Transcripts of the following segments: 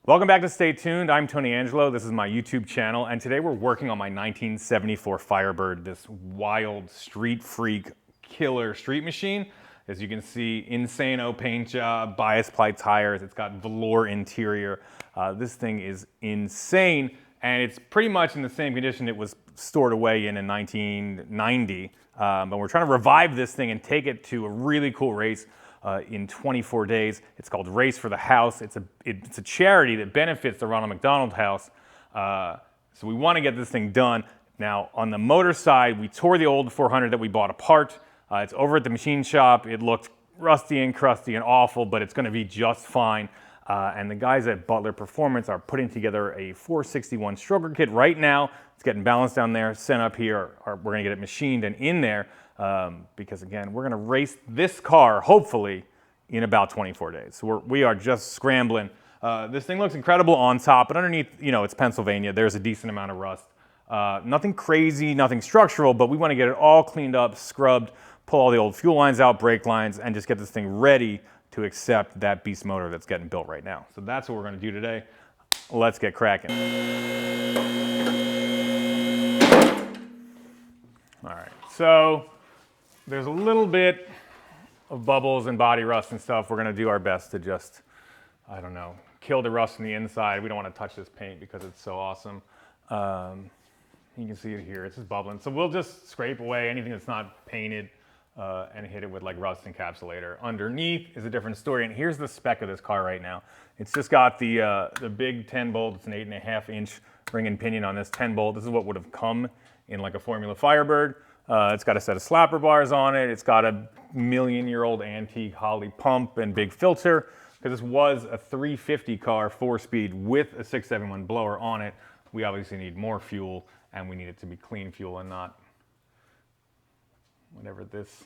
Welcome back to Stay Tuned. I'm Tony Angelo. This is my YouTube channel, and today we're working on my 1974 Firebird, this wild street freak killer street machine. As you can see, insane-o paint job, bias ply tires, it's got velour interior. This thing is insane, and it's pretty much in the same condition it was stored away in 1990. But we're trying to revive this thing and take it to a really cool race in 24 days. It's called Race for the House. It's a charity that benefits the Ronald McDonald House. So we want to get this thing done. Now, on the motor side, we tore the old 400 that we bought apart. It's over at the machine shop. It looked rusty and crusty and awful, but it's going to be just fine. And the guys at Butler Performance are putting together a 461 stroker kit right now. It's getting balanced down there, sent up here. We're going to get it machined and in there because, again, we're going to race this car, hopefully, in about 24 days. So we are just scrambling. This thing looks incredible on top, but underneath, you know, it's Pennsylvania. There's a decent amount of rust. Nothing crazy, nothing structural, but we want to get it all cleaned up, scrubbed, pull all the old fuel lines out, brake lines, and just get this thing ready to accept that beast motor that's getting built right now. So that's what we're going to do today. Let's get cracking. All right, so there's a little bit of bubbles and body rust and stuff. We're going to do our best to just, I don't know, kill the rust on the inside. We don't want to touch this paint because it's so awesome. You can see it here, it's just bubbling. So we'll just scrape away anything that's not painted and hit it with like rust encapsulator. Underneath is a different story, and here's the spec of this car right now. It's just got the big 10 bolt, it's an 8.5 inch ring and pinion on this 10 bolt. This is what would have come in like a Formula Firebird. It's got a set of slapper bars on it. It's got a million-year-old antique Holley pump and big filter, because this was a 350 car, 4-speed with a 671 blower on it. We obviously need more fuel, and we need it to be clean fuel and not whatever this,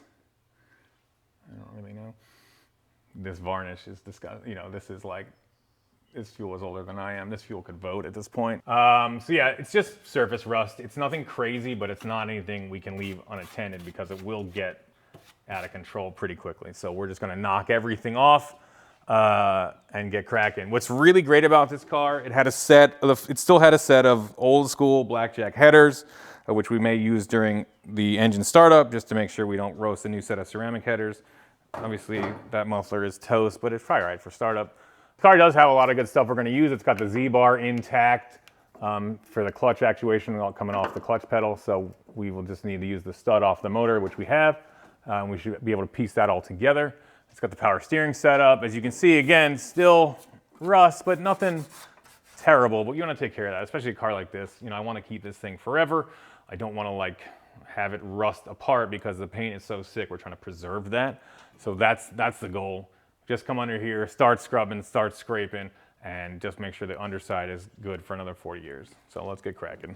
I don't really know. This varnish is disgusting. You know, this is like, this fuel is older than I am. This fuel could vote at this point. So yeah, it's just surface rust. It's nothing crazy, but it's not anything we can leave unattended because it will get out of control pretty quickly. So we're just gonna knock everything off and get cracking. What's really great about this car, it still had a set of old school blackjack headers, which we may use during the engine startup just to make sure we don't roast a new set of ceramic headers. Obviously, that muffler is toast, but it's probably all right for startup. The car does have a lot of good stuff we're going to use. It's got the Z-bar intact for the clutch actuation coming off the clutch pedal, so we will just need to use the stud off the motor, which we have. We should be able to piece that all together. It's got the power steering setup. As you can see, again, still rust, but nothing terrible. But you want to take care of that, especially a car like this. You know, I want to keep this thing forever. I don't want to like have it rust apart because the paint is so sick. We're trying to preserve that. So that's the goal. Just come under here, start scrubbing, start scraping, and just make sure the underside is good for another 40 years. So let's get cracking.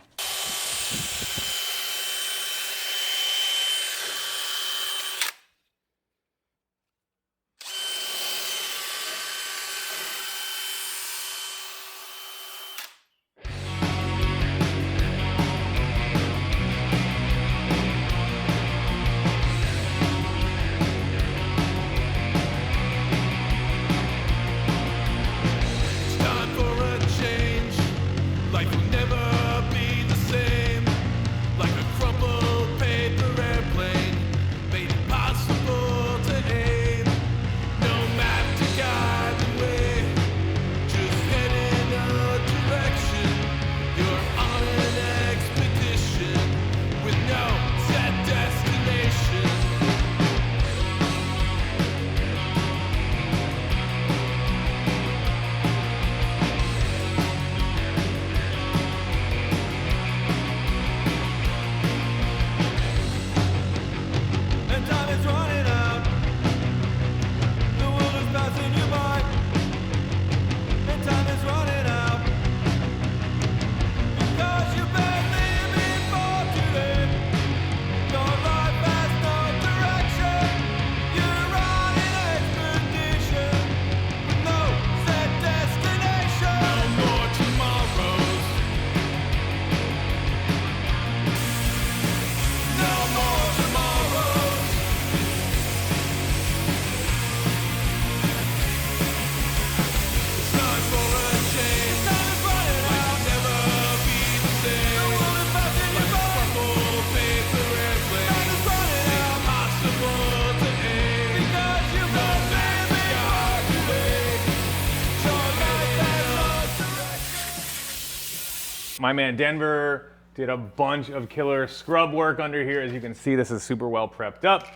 My man Denver did a bunch of killer scrub work under here. As you can see, this is super well prepped up.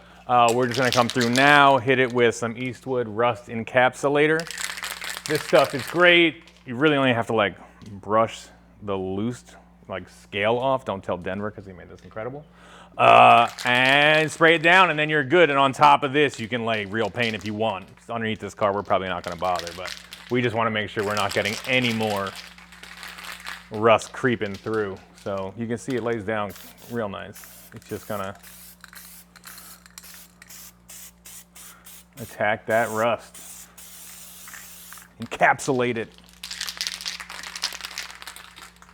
We're just gonna come through now, hit it with some Eastwood Rust Encapsulator. This stuff is great. You really only have to like brush the loose like scale off. Don't tell Denver because he made this incredible. And spray it down and then you're good. And on top of this, you can lay real paint if you want. Underneath this car, we're probably not gonna bother, but we just wanna make sure we're not getting any more rust creeping through. So you can see it lays down real nice. It's just gonna attack that rust. Encapsulate it.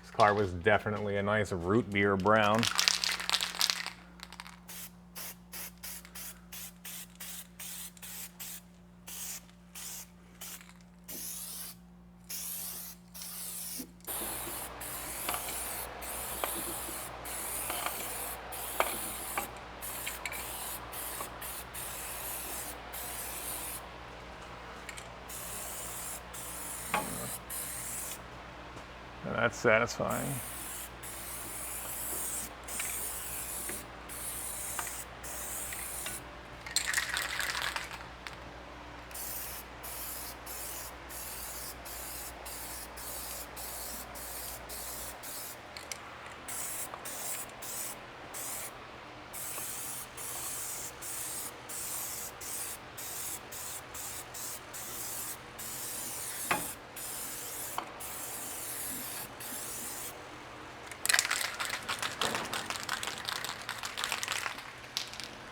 This car was definitely a nice root beer brown. That's satisfying.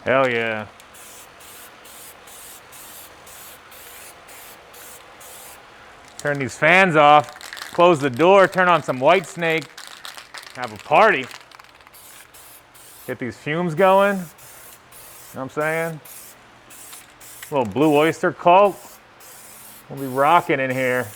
Hell yeah. Turn these fans off, close the door, turn on some White Snake, have a party. Get these fumes going. You know what I'm saying? A little Blue Oyster Cult. We'll be rocking in here.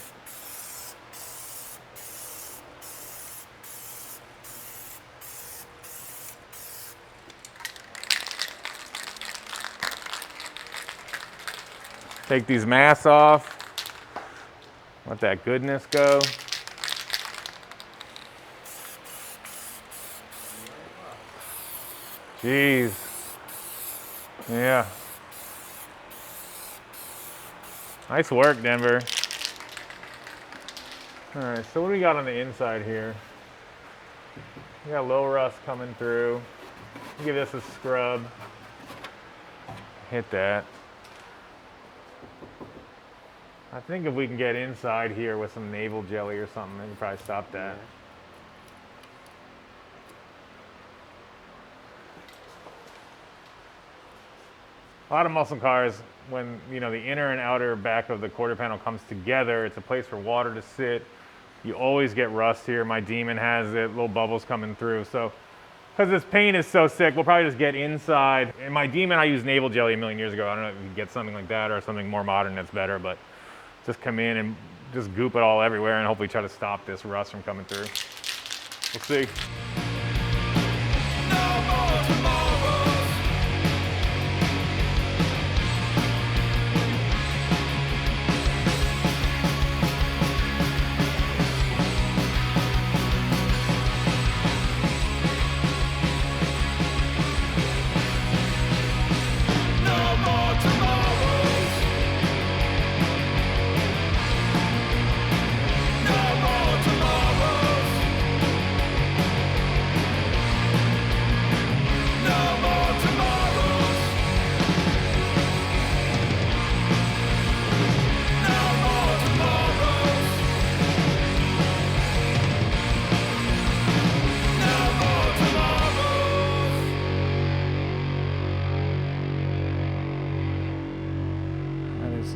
Take these masks off. Let that goodness go. Jeez. Yeah. Nice work, Denver. All right, so what do we got on the inside here? We got low rust coming through. Give this a scrub. Hit that. I think if we can get inside here with some navel jelly or something, we can probably stop that. A lot of muscle cars, when you know the inner and outer back of the quarter panel comes together, it's a place for water to sit. You always get rust here. My Demon has it, little bubbles coming through. So, because this paint is so sick, we'll probably just get inside. In my Demon, I used navel jelly a million years ago. I don't know if you can get something like that or something more modern that's better, but just come in and just goop it all everywhere and hopefully try to stop this rust from coming through. We'll see.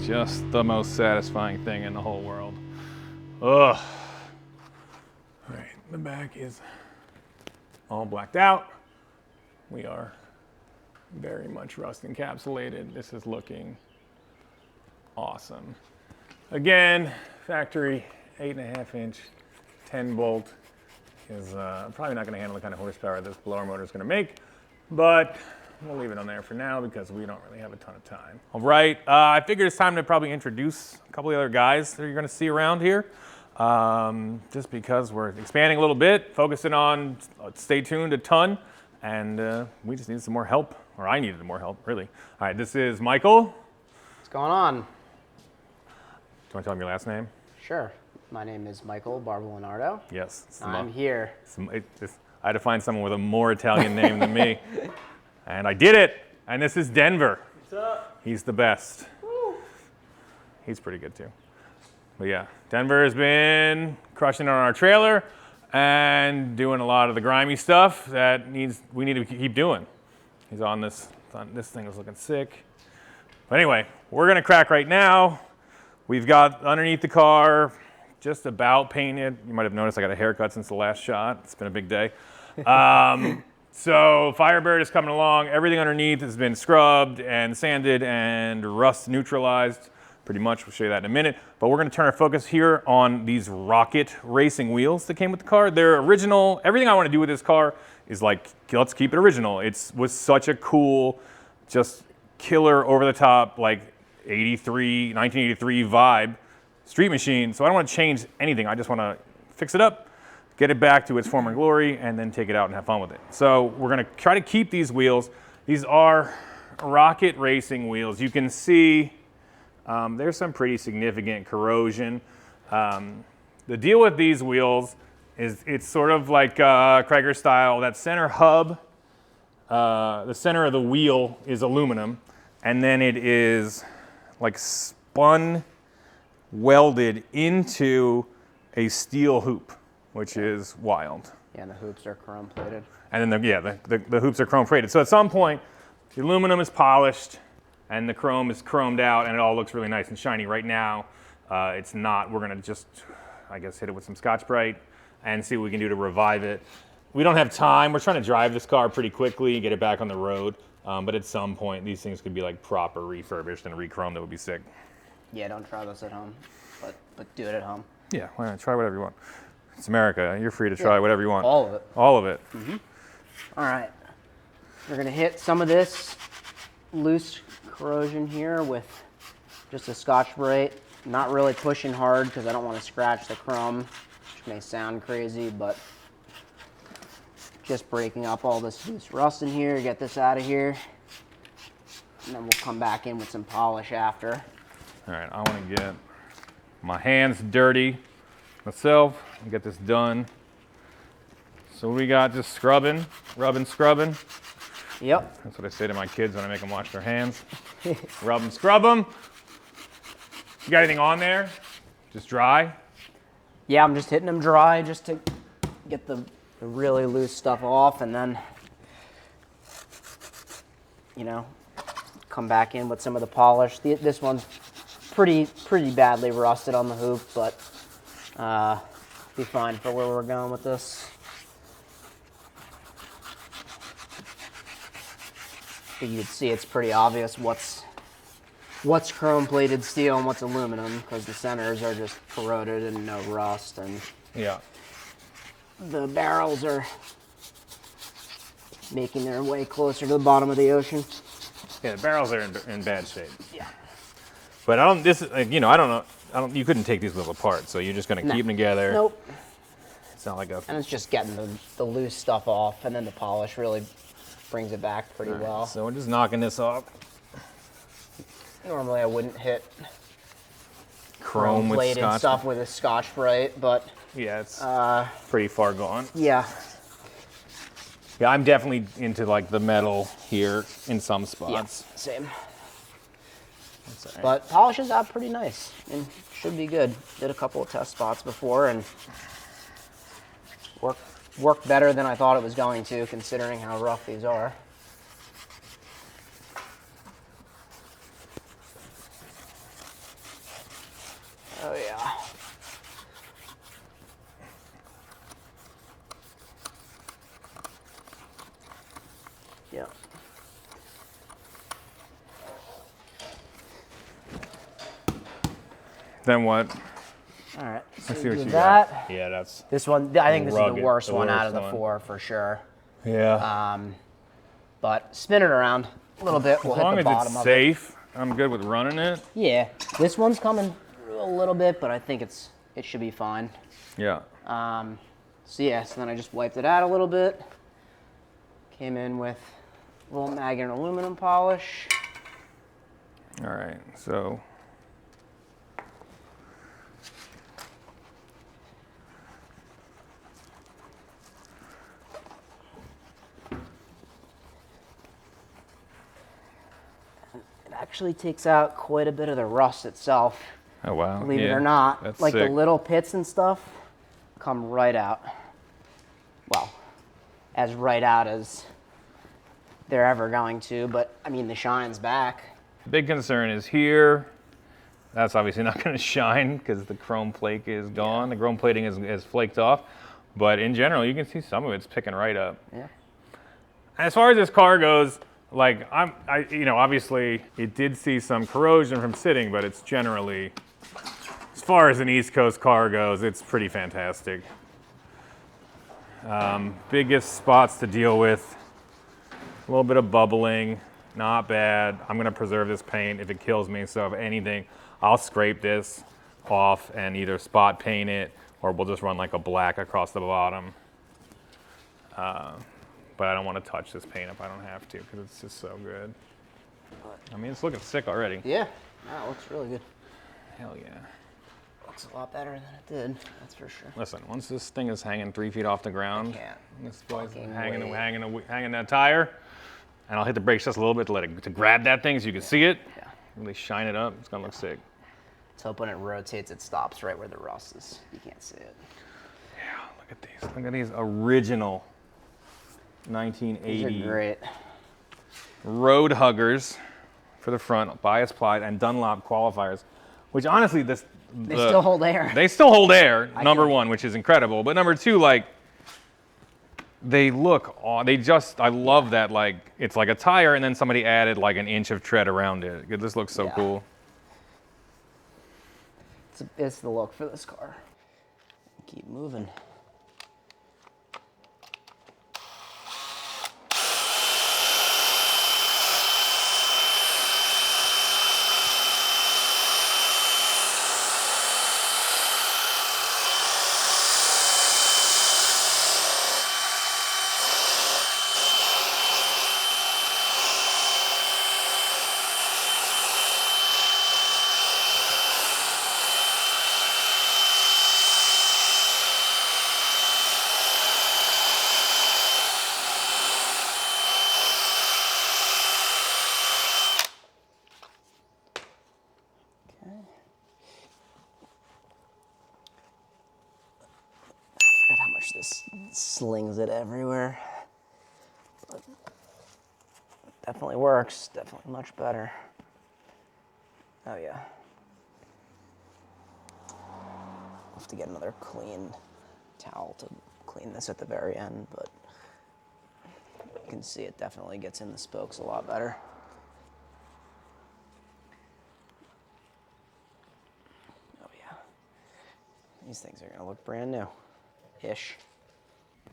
Just the most satisfying thing in the whole world. Ugh. All right, the back is all blacked out. We are very much rust encapsulated. This is looking awesome. Again, factory 8.5 inch, 10 bolt is probably not gonna handle the kind of horsepower this blower motor is gonna make, but we'll leave it on there for now because we don't really have a ton of time. All right, I figured it's time to probably introduce a couple of other guys that you're gonna see around here. just because we're expanding a little bit, focusing on stay tuned a ton, and we just need some more help, or I needed more help, really. All right, this is Michael. What's going on? Do you want to tell me your last name? Sure. My name is Michael Barbolonardo. Yes. I'm here. I had to find someone with a more Italian name than me, and I did it. And this is Denver. What's up? He's the best. Woo. He's pretty good too. But yeah, Denver has been crushing it on our trailer and doing a lot of the grimy stuff that we need to keep doing. He's on this. This thing is looking sick. But anyway, we're gonna crack right now. We've got underneath the car just about painted. You might have noticed I got a haircut since the last shot. It's been a big day. So Firebird is coming along. Everything underneath has been scrubbed and sanded and rust neutralized. Pretty much, we'll show you that in a minute. But we're gonna turn our focus here on these rocket racing wheels that came with the car. They're original. Everything I wanna do with this car is like, let's keep it original. It was such a cool, just killer over the top, like 1983 vibe street machine. So I don't wanna change anything. I just wanna fix it up, get it back to its former glory, and then take it out and have fun with it. So we're gonna try to keep these wheels. These are rocket racing wheels. You can see there's some pretty significant corrosion. The deal with these wheels is it's sort of like Krieger style. That center hub, the center of the wheel is aluminum, and then it is like spun, welded into a steel hoop, which is wild. Yeah, and the hoops are chrome plated. And then the hoops are chrome plated. So at some point, the aluminum is polished and the chrome is chromed out and it all looks really nice and shiny. Right now, it's not. We're gonna just, I guess, hit it with some Scotch-Brite and see what we can do to revive it. We don't have time. We're trying to drive this car pretty quickly, get it back on the road. But at some point, these things could be like proper refurbished and re-chromed. That would be sick. Yeah, don't try this at home, but do it at home. Yeah, why not? Try whatever you want. It's America. You're free to try whatever you want. All of it. All of it. Mm-hmm. All right. We're gonna hit some of this loose corrosion here with just a Scotch-Brite. Not really pushing hard because I don't want to scratch the chrome, which may sound crazy, but just breaking up all this loose rust in here, get this out of here, and then we'll come back in with some polish after. All right, I want to get my hands dirty myself and get this done. So we got just scrubbing, rubbing, scrubbing. Yep. That's what I say to my kids when I make them wash their hands. Rub them, scrub them. You got anything on there? Just dry? Yeah, I'm just hitting them dry just to get the really loose stuff off, and then, you know, come back in with some of the polish. This one's pretty badly rusted on the hoop, but be fine for where we're going with this. You can see it's pretty obvious what's chrome plated steel and what's aluminum, because the centers are just corroded and no rust, and yeah, the barrels are making their way closer to the bottom of the ocean. Yeah, the barrels are in bad shape. Yeah. But I don't. This is, you know, I don't know. You couldn't take these wheels apart, so you're just gonna keep them together. Nope. It's not like a. And it's just getting the loose stuff off, and then the polish really brings it back pretty well. So we're just knocking this off. Normally I wouldn't hit Chrome with plated Scotch. stuff with a Scotch-Brite, but Yeah, it's pretty far gone. yeah. Yeah, I'm definitely into like the metal here in some spots. Yeah, same. That's all right. But polishes out pretty nice and should be good. Did a couple of test spots before and worked better than I thought it was going to, considering how rough these are. Oh yeah. Yeah. Then what? All right. So Let's see what do you that. got. Yeah, that's. This one, I think this is Rugged, the worst the one out worst of the one. four for sure. Yeah. But spin it around a little bit. We'll as long hit the as bottom it's of it. safe, I'm good with running it. Yeah, this one's coming through a little bit, but I think it's it should be fine. Yeah. So then I just wiped it out a little bit. Came in with a little magnet aluminum polish. All right, so. It actually takes out quite a bit of the rust itself. Oh, wow. Believe it or not. That's like sick. the little pits and stuff come right out. Well, as right out as they're ever going to, but I mean, the shine's back. Big concern is here. That's obviously not going to shine because the chrome flake is gone. The chrome plating is flaked off. But in general, you can see some of it's picking right up. Yeah. As far as this car goes, like obviously it did see some corrosion from sitting, but it's generally, as far as an East Coast car goes, it's pretty fantastic. Biggest spots to deal with, a little bit of bubbling, not bad. I'm gonna preserve this paint if it kills me, so if anything, I'll scrape this off and either spot paint it, or we'll just run like a black across the bottom. But I don't want to touch this paint if I don't have to, because it's just so good. I mean, it's looking sick already. Yeah, that looks really good. Hell yeah. Looks a lot better than it did, that's for sure. Listen, once this thing is hanging 3 feet off the ground, can't this boy's fucking hanging that tire, and I'll hit the brakes just a little bit to grab that thing so you can see it. Yeah. Really shine it up. It's gonna look sick. Let's hope when it rotates, it stops right where the rust is. You can't see it. Yeah, look at these. Look at these original 1980 These are great. road huggers for the front, bias ply, and Dunlop qualifiers, which honestly, They still hold air. They still hold air, number one, which is incredible. But number two, like, they look, I love that, like, it's like a tire and then somebody added like an inch of tread around it. This looks so cool. It's the look for this car. Keep moving. How much this slings it everywhere. But definitely works. Definitely much better. Oh yeah. I'll have to get another clean towel to clean this at the very end, but you can see it definitely gets in the spokes a lot better. Oh yeah. These things are gonna look brand new. Ish.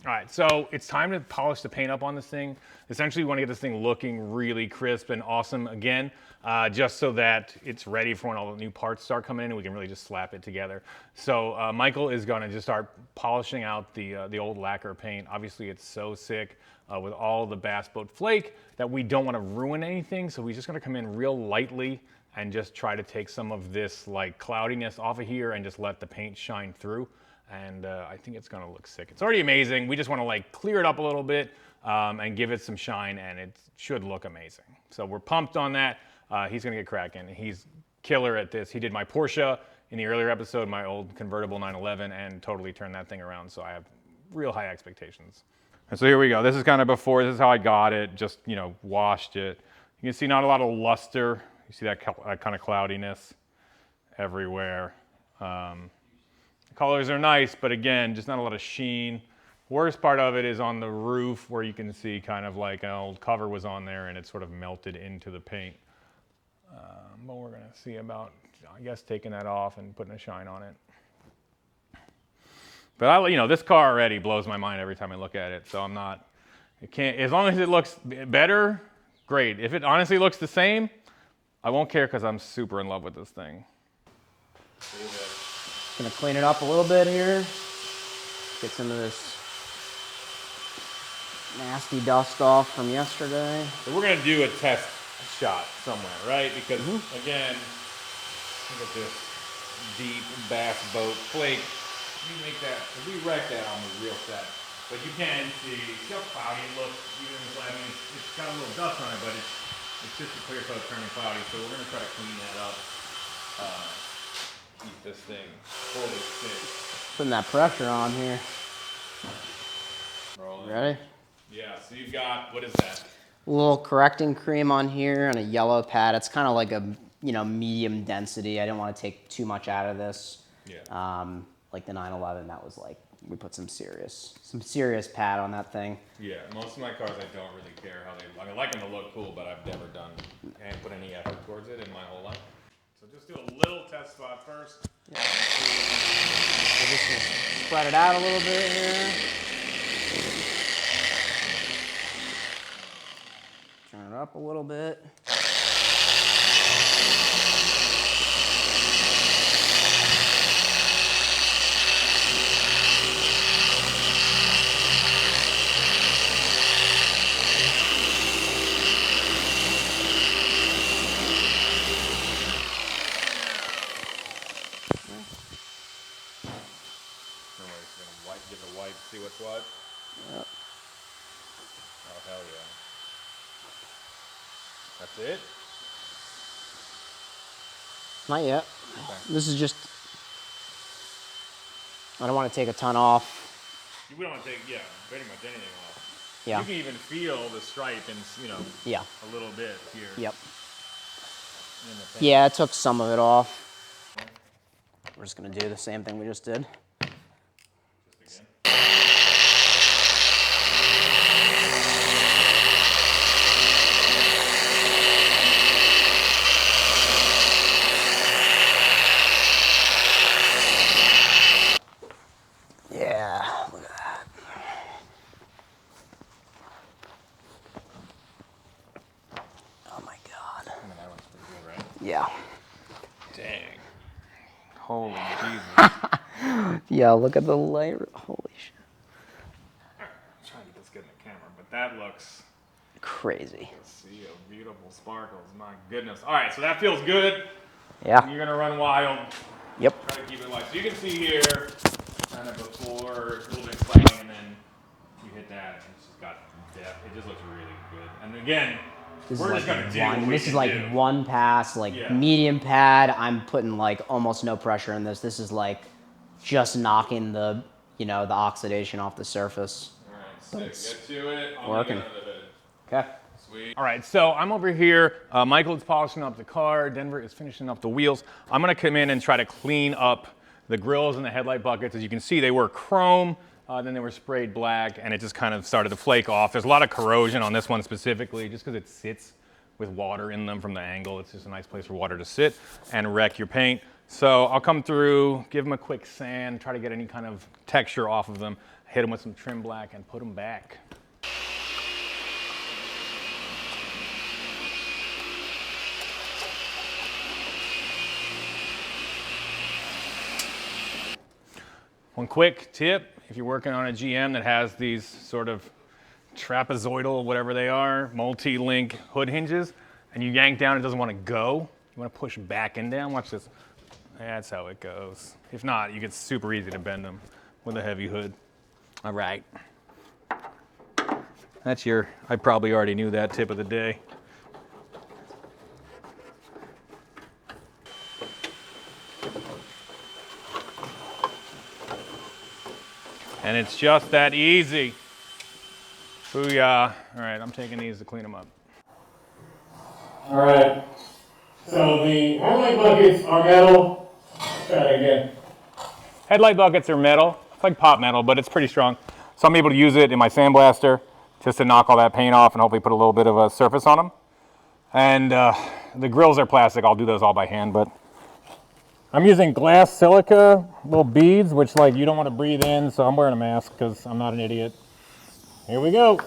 All right, so it's time to polish the paint up on this thing. Essentially, we want to get this thing looking really crisp and awesome again, just so that it's ready for when all the new parts start coming in and we can really just slap it together. So Michael is going to just start polishing out the old lacquer paint. Obviously, it's so sick with all the bass boat flake that we don't want to ruin anything, so we're just going to come in real lightly and just try to take some of this like cloudiness off of here and just let the paint shine through. And I think it's gonna look sick. It's already amazing. We just wanna like clear it up a little bit and give it some shine, and it should look amazing. So we're pumped on that. He's gonna get cracking. He's killer at this. He did my Porsche in the earlier episode, my old convertible 911, and totally turned that thing around. So I have real high expectations. And so here we go. This is kind of before, this is how I got it, just, you know, washed it. You can see not a lot of luster. You see that kind of cloudiness everywhere. Colors are nice, but again, just not a lot of sheen. Worst part of it is on the roof where you can see kind of like an old cover was on there and it sort of melted into the paint. But we're gonna see about, I guess, taking that off and putting a shine on it. But you know, this car already blows my mind every time I look at it, so I'm not, it can't, as long as it looks better, great. If it honestly looks the same, I won't care because I'm super in love with this thing. Gonna clean it up a little bit here. Get some of this nasty dust off from yesterday. So we're gonna do a test shot somewhere, right? Because again, look at this deep bass boat flake. We wreck that on the real set. But you can see how cloudy it looks. Even in the, I mean, it's got a little dust on it, but it's just a clear coat turning cloudy. So we're gonna try to clean that up. Keep this thing fully stitched. Putting that pressure on here. Rolling. Ready? Yeah, so you've got, what is that? A little correcting cream on here and a yellow pad. It's kind of like a, you know, medium density. I didn't want to take too much out of this. Yeah. Like the 911, that was like, we put some serious pad on that thing. Yeah, most of my cars I don't really care how they, I mean, I like them to look cool, but I've never done and put any effort towards it in my whole life. So just do a little test spot first. Yeah. We're just gonna spread it out a little bit here. Turn it up a little bit. Give it a wipe, see what's what. Yep. Oh, hell yeah. That's it? Not yet. Okay. This is just, I don't want to take a ton off. We don't want to take, yeah, pretty much anything off. Yeah. You can even feel the stripe and, you know, Yeah. a little bit here. Yep. In the paint. Yeah, I took some of it off. We're just going to do the same thing we just did. Just again. Yeah, look at that. Oh my God. I mean, that looks pretty good, right? Yeah. Dang. Holy Jesus. Yeah, look at the layer. Holy shit. I'm trying to get this good in the camera, but that looks Crazy. see a beautiful sparkles. My goodness. All right, so that feels good. Yeah. You're gonna run wild. Yep. Try to keep it light. So you can see here, kind of before it's a little bit cloudy, and then you hit that, and it's just got depth. It just looks really good. And again, we're just gonna do what we This is can like do. one pass, like Yeah. medium pad. I'm putting like almost no pressure in this. This is like just knocking the, you know, the oxidation off the surface. All right, sick. Get to it. I'll Working. make it under the hood. Okay. Sweet. All right, so I'm over here. Michael is polishing up the car. Denver is finishing up the wheels. I'm gonna come in and try to clean up the grills and the headlight buckets. As you can see, they were chrome, then they were sprayed black, and it just kind of started to flake off. There's a lot of corrosion on this one specifically, just because it sits with water in them from the angle. It's just a nice place for water to sit and wreck your paint. So I'll come through, give them a quick sand, try to get any kind of texture off of them, hit them with some trim black, and put them back. One quick tip, if you're working on a GM that has these sort of trapezoidal, whatever they are, multi-link hood hinges, and you yank down, it doesn't want to go. You want to push back and down. Watch this. That's how it goes. If not, you get super easy to bend them with a heavy hood. All right. That's your, I probably already knew that tip of the day. And it's just that easy. Booyah. All right, I'm taking these to clean them up. All right. So the headlight buckets are metal. Let's try that again. Headlight buckets are metal. It's like pop metal, but it's pretty strong. So I'm able to use it in my sandblaster just to knock all that paint off and hopefully put a little bit of a surface on them. And the grills are plastic. I'll do those all by hand, but I'm using glass silica little beads, which like you don't want to breathe in, so I'm wearing a mask because I'm not an idiot. Here we go.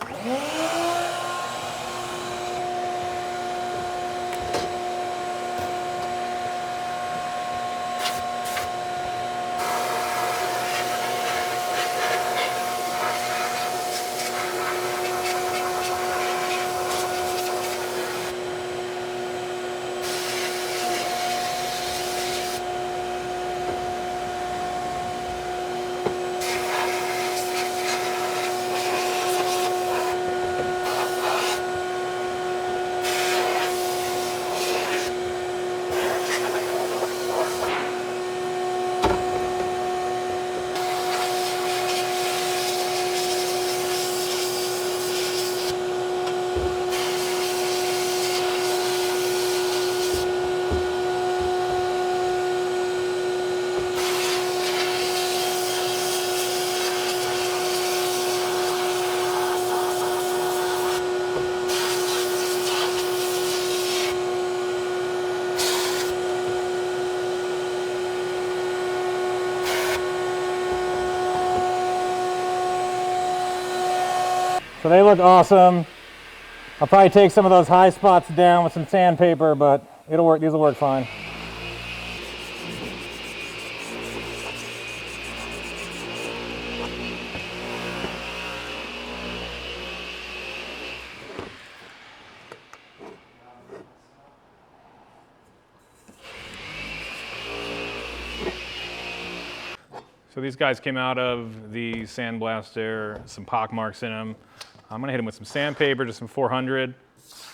So they look awesome. I'll probably take some of those high spots down with some sandpaper, but it'll work. These will work fine. So these guys came out of the sandblaster, some pock marks in them. I'm gonna hit them with some sandpaper, just some 400.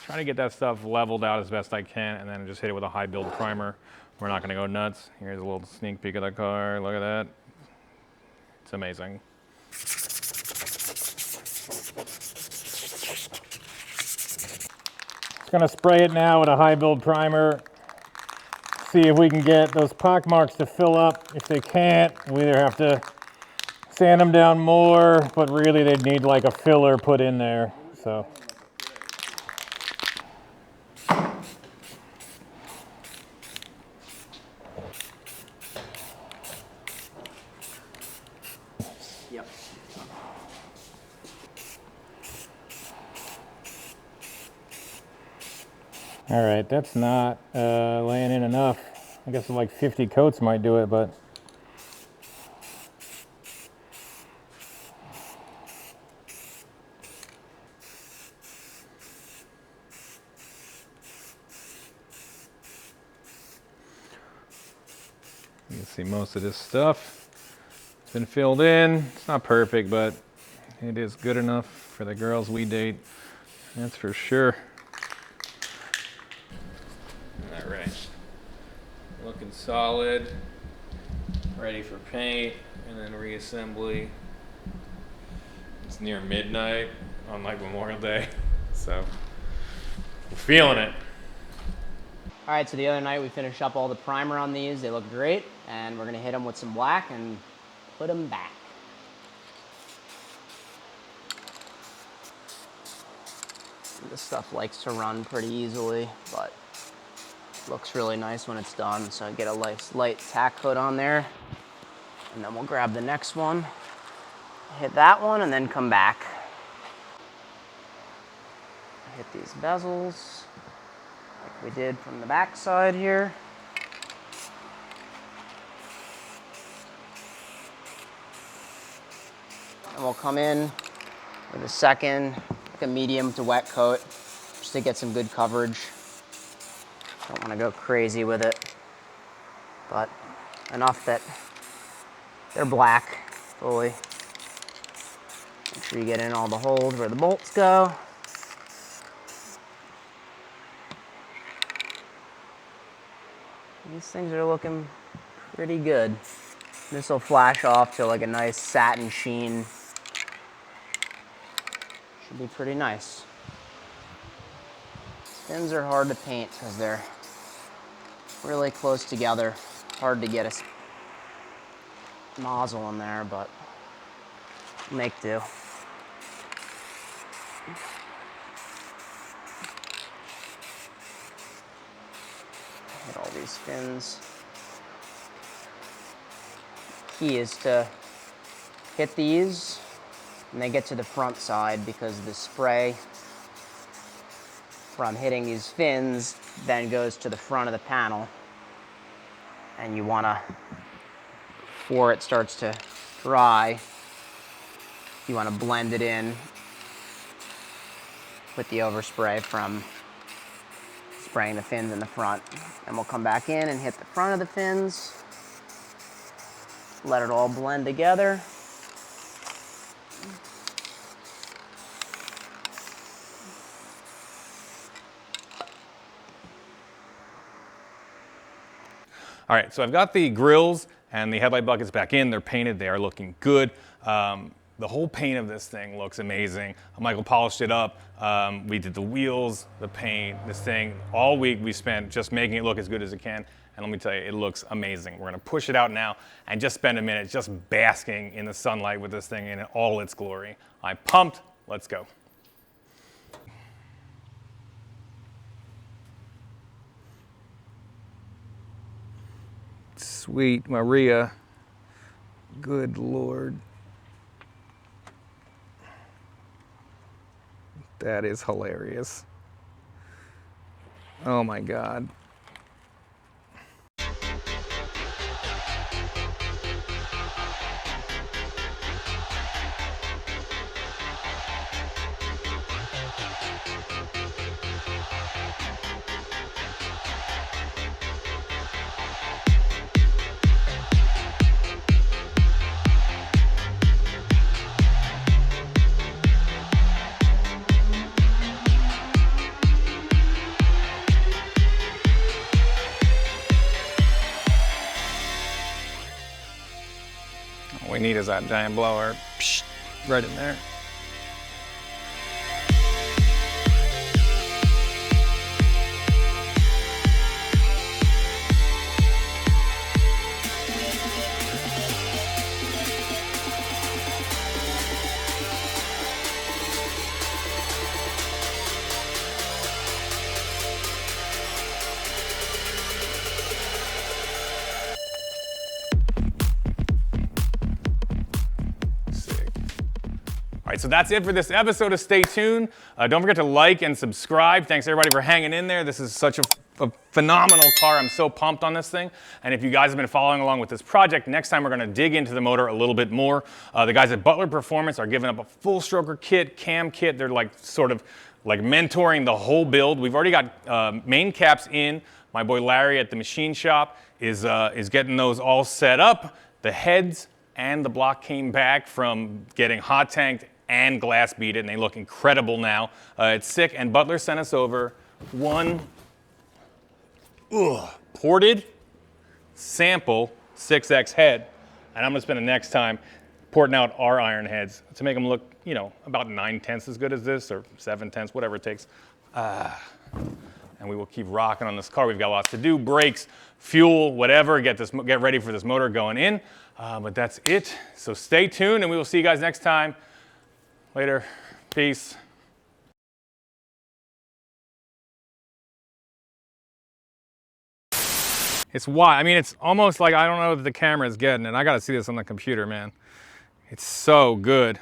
Try to get that stuff leveled out as best I can, and then just hit it with a high build primer. We're not gonna go nuts. Here's a little sneak peek of the car. Look at that. It's amazing. Just gonna spray it now with a high build primer. See if we can get those pock marks to fill up. If they can't, we either have to sand them down more, but really they'd need like a filler put in there. So. Yep. All right, that's not laying in enough. I guess like 50 coats might do it, but. You can see most of this stuff. It's been filled in. It's not perfect, but it is good enough for the girls we date. That's for sure. All right. Looking solid. Ready for paint and then reassembly. It's near midnight on like Memorial Day, so we're feeling it. All right, so the other night we finished up all the primer on these. They look great, and we're gonna hit them with some black and put them back. This stuff likes to run pretty easily, but looks really nice when it's done. So I get a light tack coat on there, and then we'll grab the next one, hit that one, and then come back. Hit these bezels like we did from the back side here. And we'll come in with a second, like a medium to wet coat, just to get some good coverage. Don't want to go crazy with it, but enough that they're black fully. Make sure you get in all the holes where the bolts go. These things are looking pretty good. This will flash off to like a nice satin sheen. Should be pretty nice. Fins are hard to paint because they're really close together. Hard to get a nozzle in there, but make do. Hit all these fins. Key is to hit these and they get to the front side because the spray from hitting these fins then goes to the front of the panel. And you want to, before it starts to dry, you want to blend it in with the overspray from spraying the fins in the front. And we'll come back in and hit the front of the fins. Let it all blend together. All right, so I've got the grills and the headlight buckets back in. They're painted, they are looking good. The whole paint of this thing looks amazing. Michael polished it up. We did the wheels, the paint, this thing. All week we spent just making it look as good as it can. And let me tell you, it looks amazing. We're gonna push it out now and just spend a minute just basking in the sunlight with this thing in all its glory. I'm pumped, let's go. Sweet Maria, good Lord. That is hilarious. Oh my God. All we need is that giant blower. Psh, right in there. All right, so that's it for this episode of Stay Tuned. Don't forget to like and subscribe. Thanks everybody for hanging in there. This is such a phenomenal car. I'm so pumped on this thing. And if you guys have been following along with this project, next time we're gonna dig into the motor a little bit more. The guys at Butler Performance are giving up a full stroker kit, cam kit. They're like sort of like mentoring the whole build. We've already got main caps in. My boy Larry at the machine shop is getting those all set up. The heads and the block came back from getting hot tanked and glass beaded, and they look incredible now. It's sick, and Butler sent us over one ported sample 6X head, and I'm gonna spend the next time porting out our iron heads to make them look, you know, about 9/10 as good as this, or 7/10, whatever it takes. And we will keep rocking on this car. We've got lots to do, brakes, fuel, whatever, get ready for this motor going in. But that's it, so stay tuned, and we will see you guys next time. Later, peace. It's why, I mean, it's almost like I don't know if the camera is getting it. I gotta see this on the computer, man. It's so good.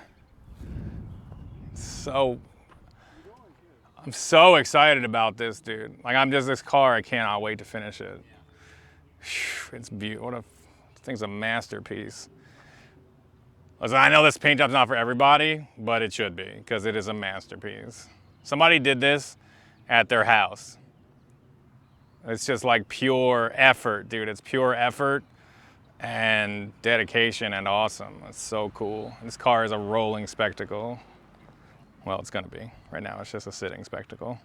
I'm so excited about this, dude. Like, this car, I cannot wait to finish it. It's beautiful. This thing's a masterpiece. Listen, I know this paint job's not for everybody, but it should be, because it is a masterpiece. Somebody did this at their house. It's just like pure effort, dude. It's pure effort and dedication and awesome. It's so cool. This car is a rolling spectacle. Well, it's gonna be. Right now, it's just a sitting spectacle.